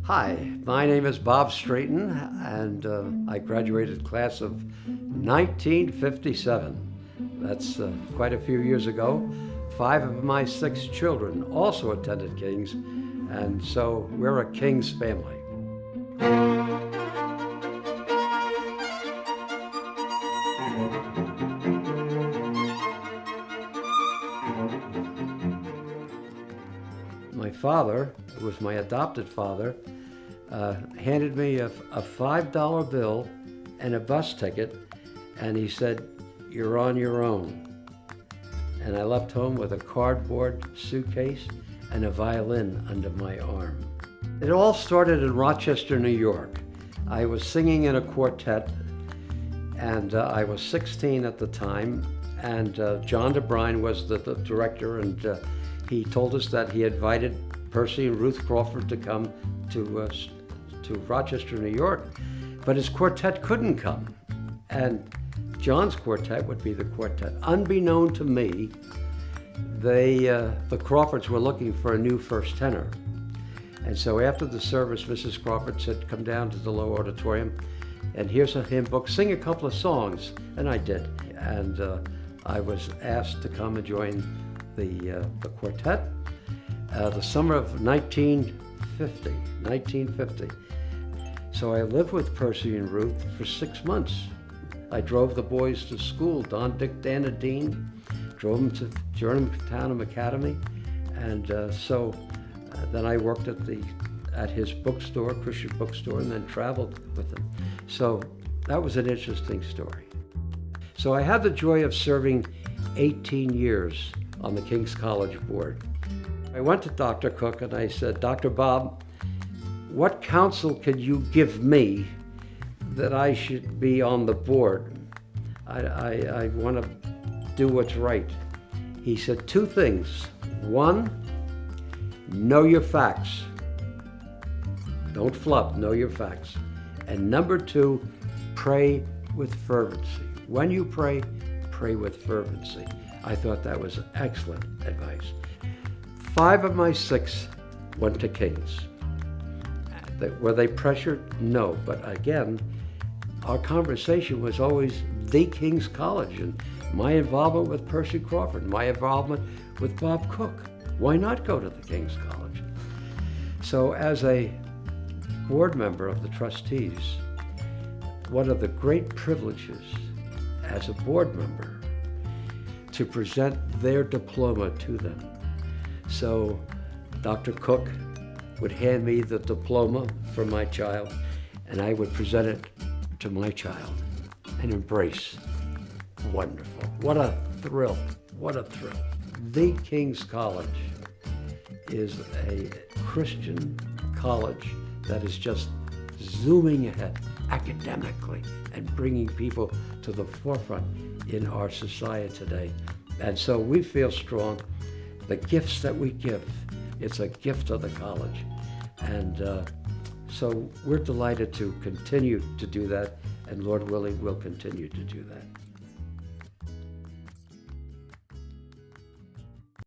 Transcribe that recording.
Hi, my name is Bob Straton, and I graduated class of 1957. That's quite a few years ago. 5 of my 6 children also attended King's, and so we're a King's family. My father, who was my adopted father, handed me a $5 bill and a bus ticket, and he said, "You're on your own." And I left home with a cardboard suitcase and a violin under my arm. It all started in Rochester, New York. I was singing in a quartet, and I was 16 at the time, and John DeBrine was the director, and he told us that he invited Percy and Ruth Crawford to come to Rochester, New York, but his quartet couldn't come. And John's quartet would be the quartet. Unbeknown to me, the Crawfords were looking for a new first tenor. And so after the service, Mrs. Crawford said, "Come down to the low auditorium, and here's a hymn book, sing a couple of songs." And I did. And I was asked to come and join the quartet the summer of 1950. So I lived with Percy and Ruth for 6 months. I drove the boys to school, Don, Dick, Dan, and Dean, drove them to Germantown Academy, and then I worked at his bookstore, Christian bookstore, and then traveled with him. So that was an interesting story. So I had the joy of serving 18 years on the King's College Board. I went to Dr. Cook and I said, "Dr. Bob, what counsel could you give me that I should be on the board? I want to do what's right." He said 2 things. 1, know your facts. Don't flub, know your facts. And number 2, pray with fervency. When you pray, pray with fervency. I thought that was excellent advice. 5 of my 6 went to King's. Were they pressured? No, but again, our conversation was always the King's College and my involvement with Percy Crawford, my involvement with Bob Cook. Why not go to the King's College? So as a board member of the trustees, one of the great privileges as a board member to present their diploma to them. So Dr. Cook would hand me the diploma for my child, and I would present it to my child and embrace. Wonderful. What a thrill. What a thrill. The King's College is a Christian college that is just zooming ahead academically and bringing people to the forefront in our society today. And so we feel strong. The gifts that we give, it's a gift of the college. And so we're delighted to continue to do that, and Lord willing, we'll continue to do that.